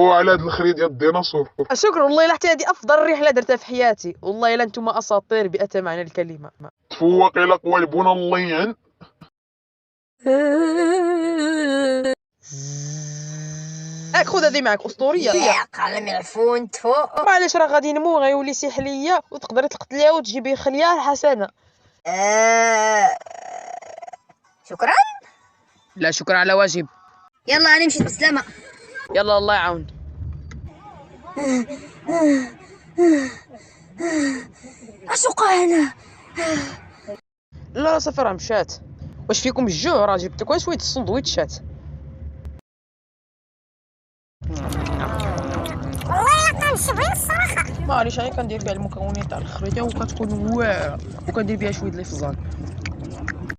على هاد الخريط ديال الديناصور. شكرا والله، لا حتى هذه افضل رحله درتها في حياتي والله، لا نتوما اساطير بأتى معنى الكلمه. تفوق الى قوالبنا اللين. خذ هذه معك اسطوريه. يا قلم الفون تفوق. معليش راه غادي نمو، غيولي سحليه وتقدر تقتليها وتجيبي خليها حسنه. شكرا. لا شكرا على واجب. يلا انا مشيت بالسلامه. يلا الله يعاون. اشقى هنا. لا صافي راه مشات. واش فيكم الجوع؟ راه جبت لكم شويه السندويتشات. والله لا كنشبع الصراحه. معليش انا كندير بها المكونات تاع الخريطه وكتكون واعره، وكندير بها شويه الفزان.